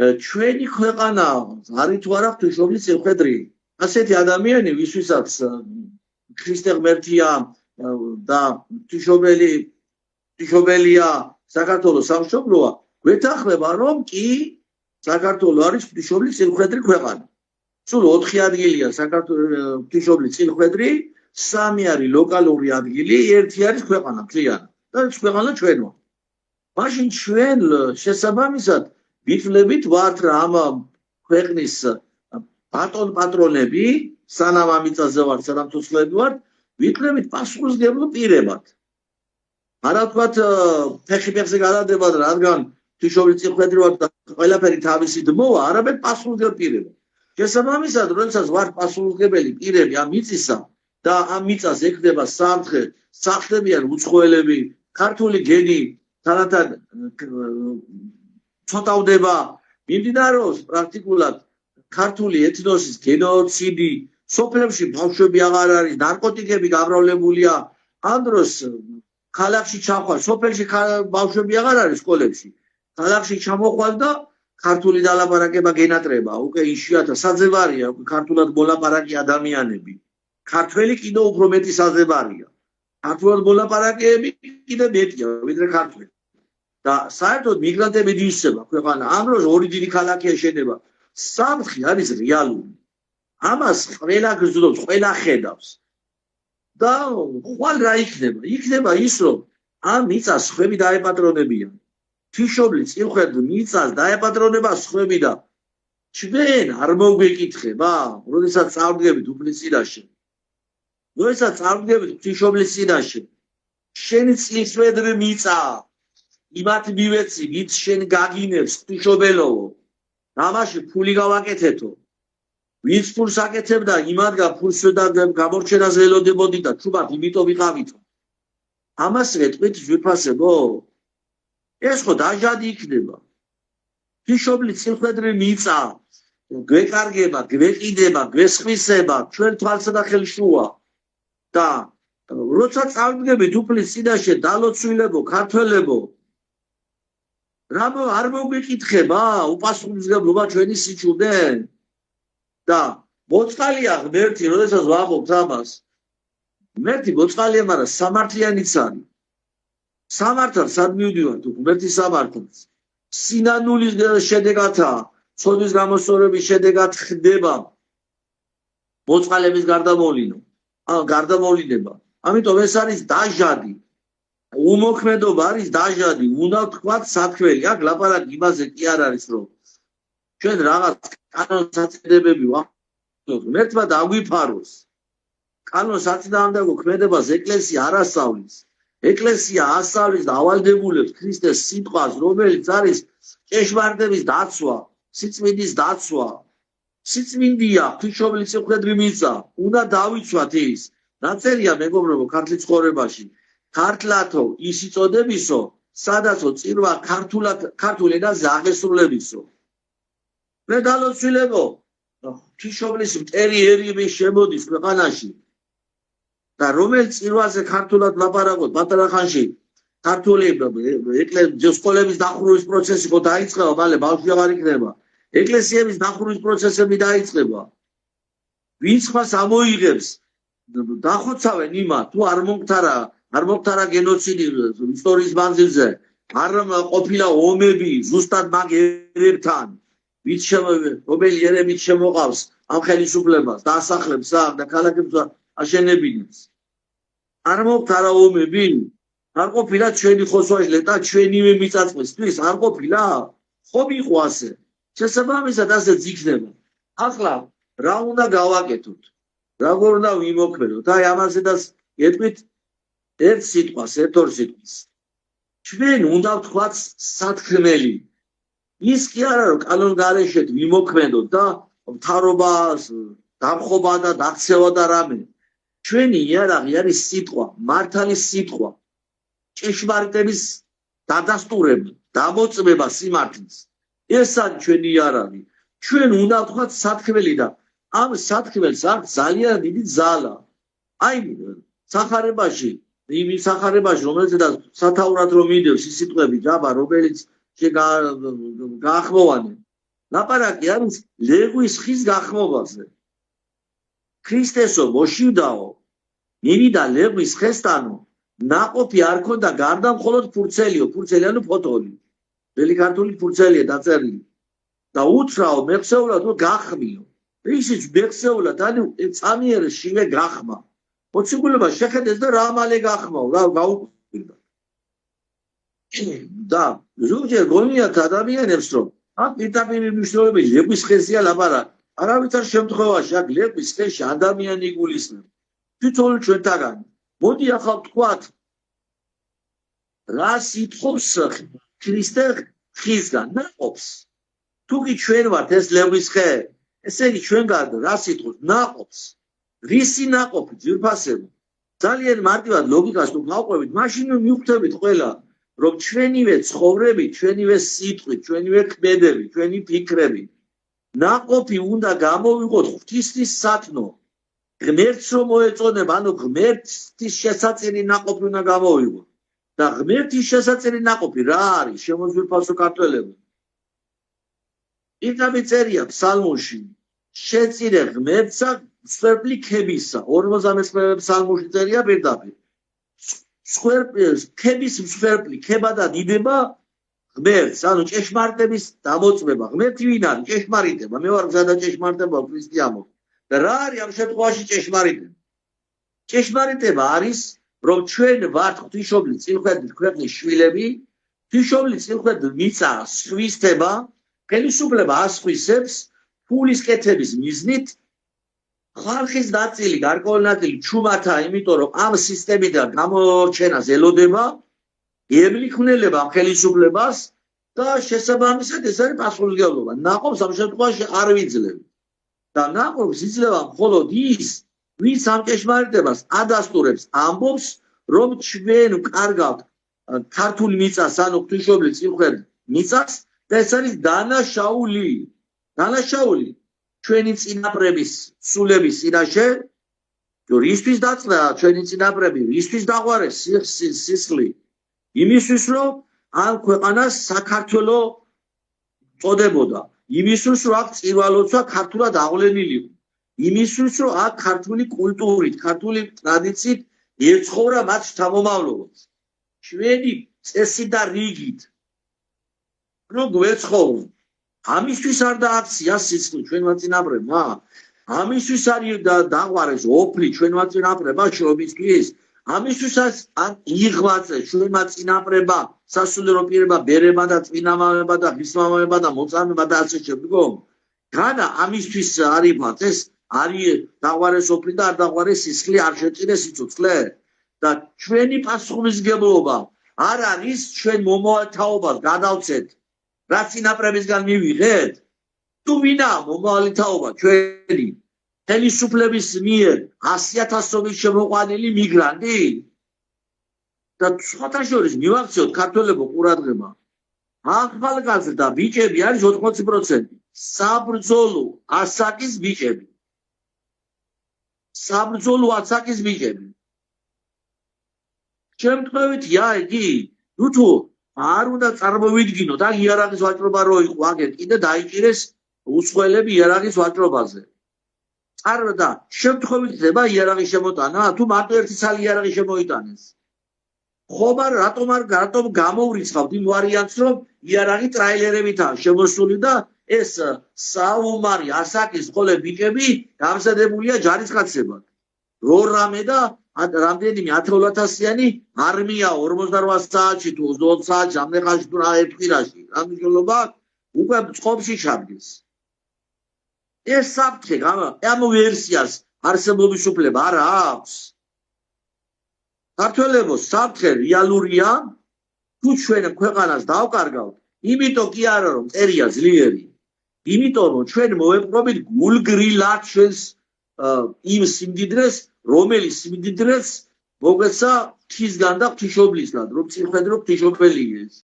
ჩვენი ქვეყანა არის თუ არა ღვთისმშობლის წინხედრი. ასეთი ადამიანი, ვისვისაც ქრისტე ღმერთია და ღვთისმშობელია საქართველოს სამშობლოა, გვეთანხმება, რომ კი საქართველო არის ღვთისმშობლის წინხედრი ქვეყანა. სულ 4 ადგილია საქართველოს ღვთისმშობლის წინხედრი, 3 არის ლოკალური ადგილი, 1 არის ქვეყანა მთლიანად. და ქვეყანა ჩვენო. მაშინ ჩვენ შესაბამისად ვიფლებით ვართ ამ ქვეყნის ბატონ პატრონები, სანამ ამ მიწაზე ვართ, სანამ თუცლები ვართ, ვიფლებით პასუხისმგებლო პირებად. არა ვთქვათ ფეხი ფეხზე გადადებად, რადგან ღვთისმშობლის წინხედრი ვართ და ყველაფერი თავისით მოვა, არამედ პასუხისმგებლო პირებად. შესაბამისად, როდესაც ვართ პასუხისმგებელი პირები ამ მიწისა და ამ მიწას ექნება სამცხე, სახლებიან უცხოელები, ქართული გენი თანათან ცოტავდება, მიმდინარეობს პრაქტიკულად ქართული ეთნოსის გენოციდი, სოფლებში ბავშვები აღარ არის, ნარკოტიკები გამრავლებულია, ამ დროს ქალაქში ჩახვალ, სოფელში ბავშვები აღარ არის სკოლებში, ქალაქში ჩამოხვალ და ქართული დალაპარაკება გენატრება, უკვე იშვიათად საძებარია, უკვე ქართულად მოლაპარაკი ადამიანები. ქართველი კიდევ უფრო მეტი საძებარია. ქართულად მოლაპარაკეები კიდევ მეტია, ვიდრე ქართველი. და საერთოდ მიგრანტები დიისება ქვეყანა. ამ დროს ორი დიდი ქალაქია შედება. სამცხე არის რეალური. ამას ყველა გრძნობს, ყველა ხედავს. და ხვალ რა იქნება? იქნება ის, რომ ამ მიწას სხვები დაეპატრონებიან. ღვთისმშობლის წინხედრ მიწას დაეპატრონება სხვები და ჩვენ არ მოგვეკითხება, როდესაც წავდგებით უფლის წინაშე. როდესაც წავდგებით ღვთისმშობლის წინაშე, შენი წინხედრ მიწა იმათ მივეცი, ვით შენ გაგინებს ღვთისმშობელოვო. ამაში ფული გავაკეთეთო. ვინც ფულს აკეთებდა, იმადგა ფულს და გამორჩენას ველოდებოდი და ჩუბად იმიტომ ვიყავითო. ამას ვეტყვით ძვირფასებო. ეს ხო დაჟადი იქნება. ღვთისმშობლის წინხედრი მიწა გვეკარგება, გვეყიდება, გვესხვისება, ჩვენ თვალსა და ხელშუა. და როცა წავდგებით უფლის წინაშე დალოცვილებო, ქართველებო, რამო არ მოგვიკითხება უპასუხისმგებლობა ჩვენი სიჩუმე და მოწყალია ღმერთი, როდესაც ვამბობთ ამას. ღმერთი მოწყალია, მაგრამ სამართლიანიც არის. სამართალს არ მივდივართ ღმერთის სამართალს. სინანულის შედეგათა, ცოდვის გამოსწორების შედეგად ხდება მოწყალების გარდამოვლინება. ამიტომ ეს არის დაჟადი. უმოქმედობა არის დაჟადი, უნდა თქვათ სათქმელი. აქ ლაპარაკი იმაზე კი არ არის, რომ ჩვენ რაღაც კანონსაწინდებები ვახდენთ, ღმერთმა დაგვიფაროს. კანონსაწინააღმდეგო ქმედებას ეკლესია არ ასწავლის. ეკლესია ასწავლის და ავალდებულებს ქრისტეს სიტყვას, რომელიც არის ჭეშმარიტების დაცვა, სიწმინდის დაცვა. სიწმინდია ღვთისმშობლის წინხედრი მიწა, უნდა დავიცვათ ის. ნაწერია მეგობრებო ქართლის ცხოვრებაში. ქართლათო ის იწოდებისო, სადაცო წირვა ქართულ ენაზე აღესრულებისო. მე დალოცვილებო, ღვთისმშობლის მტერი ერები შემოდის ქვეყანაში. და რომელიც წირვაზე ქართულად ლაპარაკობ, პატარა ხანში ქართული სკოლების დახურვის პროცესი ხო დაიწყება, მალე ბავშვი აღარ იქნება. ეკლესიების დახურვის პროცესები დაიწყება. ვინც მას ამოიღებს, დახოცავენ იმათ, თუ არ მომხდარა გენოციდი ისტორიის მანძილზე, არ ყოფილა ომები ზუსტად მაგ ერებთან, რომელი ერებით შემოყავს ამ ხელისუფლებას და ასახლებს და ქალაქებს აშენებინებს. არ მომხდარა ომები, არ ყოფილა ჩვენი ხოსვაჟლეტა, ჩვენივე მიწაწმისთვის, არ ყოფილა, ხომ იყო ასე. შესაბამისად ასეც იქნება. ახლა რა უნდა გავაკეთოთ? როგორ უნდა ვიმოქმედოთ? აი ამაზედაც ეტყვით ერთ სიტყვას, ერთ-ორ სიტყვას. ჩვენ უნდა ვთქვათ სათქმელი. ის კი არა რომ კანონგარეშეთ ვიმოქმედოთ და მთავრობას დამხობა და დაქცევა და რამე. ჩვენი იარაღი არის სიტყვა, მართალის სიტყვა, ჭეშმარიტების დადასტურება, დამოწმება სიმართლის. ეს არის ჩვენი იარაღი. ჩვენ უნდა ვთქვათ სათქმელი და ამ სათქმელს აქვს ძალიან დიდი ძალა. აი სახარებაში, რომელზედაც სათაურად რომ მიდევს ის სიტყვები ჯაბა, რომელიც გაახმოვანე. ლაპარაკი არის ლეღვის ხის გახმობაზე. ქრისტესო მოშივდაო, მივიდა ლეღვის ხესთანო, ნაყოფი არ ქონდა გარდა მხოლოდ ფურცელიო, ფურცელი ანუ ფოთოლი. ძველი ქართული ფურცელია დაწერილი. და უთრაო მეხსეულად რომ გახმიო. ისიც მეხსეულად ანუ წამიერეს შივე გახმა. მოციქულობა შეხედეს და რა მალე გახმაო, რა გაუკვირდა. და ზოგჯერ გონიათ ადამიანებს რომ აქ პირდაპირ მნიშვნელობები ლეღვის ხეზია ლაპარაკი. არავითარ შემთხვევაში აქ ლეღვის ხეში ადამიანი იგულისხმება. თვითონ ჩვენთაგან. მოდი ახლა ვთქვათ რა სიტყობს ქრისტე ხისგან ნაყოფს. თუ კი ჩვენ ვართ ეს ლეღვის ხე, ესე იგი ჩვენ გარდა რა სიტყობს ნაყოფს. რისი ნაყოფი ძვირფასები? ძალიან მარტივად ლოგიკას თუ გავყვებით, მაშინ მივხვდებით ყველა რომ ჩვენივე ცხოვრები, ჩვენივე სიტყვით, ჩვენივე ქმედები, ჩვენი ფიქრები ნაყოფი უნდა გამოვიღოთ ღვთისის სათნო. ღმერთს რომ მოეწონება, ანუ ღმერთის შესაწირი ნაყოფი უნდა გამოვიღოთ. და ღმერთის შესაწირი ნაყოფი რა არის? შემოძვირფასო ქართველებო. პირდაპირ წერია ფსალმოში, შეწირე ღმერთსა მსხვერპლი ქებისა. 49 ფსალმოში წერია პირდაპირ. ქების მსხვერპლი ქება და დიდება ღმერთს, ანუ ჭეშმარიტების დამოწმება. ღმერთი ვინ არის? ჭეშმარიტება. მე ვარ გზა და ჭეშმარიტება ქრისტიანობა. და რა არის ამ შემთხვევაში ჭეშმარიტება? ჭეშმარიტება არის, რომ ჩვენ ვართ ღვთისმშობლის წინხედვით ქვეყნის შვილები, ღვთისმშობლის წინხედვით მიწა სხვისდება, ხელისუფლება ასხვისებს, ფულის კეთების მიზნით, ხალხის ნაწილი, გარკვეული ნაწილი ჩუმათა, იმიტომ რომ ამ სისტემიდან გამორჩენას ელოდება, ემლიქმნელება ხელისუფლებას და შესაბამისად ეს არის პასუხისმგებლობა. ნაყოფს ამ შემთხვევაში არ ვიძლევთ. და ნაყოფს იძლევა მხოლოდ ის, ვინც ამ ჭეშმარიტებას ადასტურებს, ამბობს, რომ ჩვენ ვკარგავთ ქართულ მიწას, ანუ ღვთისმშობლის წინხედვით მიწას და ეს არის დანაშაული. დანაშაული ჩვენი წინაპრების სულების წინაშე, რისთვის დაწყდა ჩვენი წინაპრები, რისთვის დაღვარეს სისხლი? იმისთვის, რომ ამ ქვეყანას საქართველო წოდებოდა. იმისთვის, რომ აქ წირვა-ლოცვა ქართულად აღვლენილიყო. იმისთვის, რომ აქ ქართული კულტურით, ქართული ტრადიციით ეცხოვრა მათ შთამომავლობას. ჩვენი წესი და რიგით რომ გვეცხოვრო. ამისთვის არ დააქცია სისხლი ჩვენმა წინაპრებმა. ამისთვის არის დაღვარეს ოფლი ჩვენმა წინაპრებმა შრომისთვის. ამისთვის იღმაწე ჩვენმა წინაპრებმა სასულიერო პირებმა, ბერებმა და წინამამებმა და ღირსმამებმა და მოწამეებმა და ასე შემდგომ. განა ამისთვის არის ეს არის დაღვარეს ოფლი და არ დაღვარეს სისხლი, არ შეწირეს სიცოცხლე. და ჩვენი პასუხისმგებლობა არ არის ჩვენ მომავალთაობას გადავცეთ, რა წინაპრებისგან მივიღეთ? თუ ვინა მომავალი თაობა ჩვენი ხელისუფლების მიერ 100,000-ობით შემოყვანილი მიგრანტი? და სხვათა შორის მივაქციოთ ქართველებო ყურადღება. ახალგაზრდა ბიჭები არის 80%. საბრძოლო ასაკის ბიჭები. საბრძოლო ასაკის ბიჭები. შემთხვევით იგი, თუ არ უნდა წარმოვიდგინოთ, აქ იარაღის ვაჭრობა რო იყო, აგერ კიდე დაიჭირეს უცხოელები იარაღის ვაჭრობაზე. და შემთხვევით ხდება იარაღის შემოტანა, თუ მარტო ერთი ცალი იარაღი შემოიტანეს. ხომ რატომ გამოვრიცხავთ იმ ვარიანტს, რომ იარაღი ტრაილერებითაა შემოსული და ეს საომარი ასაკის ხოლე ბიჭები გამზადებულია ჯარისკაცებად. რამე და რამდენიმე 10,000-იანი არმია 48 საათში თუ 20 საათში ამნეხაში თუ რა ერთ კვირაში რა მნიშვნელობა უკვე წყობში ჩამგეს. ეს საფრთხე ამ ვერსიას არსებობის უფლება არ აქვს. ქართველებო, საფრთხე რეალურია, თუ ჩვენ ქვეყანას დავკარგავთ, იმიტომ კი არა რომ წერია ძლიერი, იმიტომ რომ ჩვენ მოვეპყრობით გულგრილად ჩვენს იმ სიმდიდრეს, რომელიც სიმდიდრეს მოგეცა ღვთისგან და ღვთისმშობლისგან, რომ წინხედრო ღვთისმშობელი ის.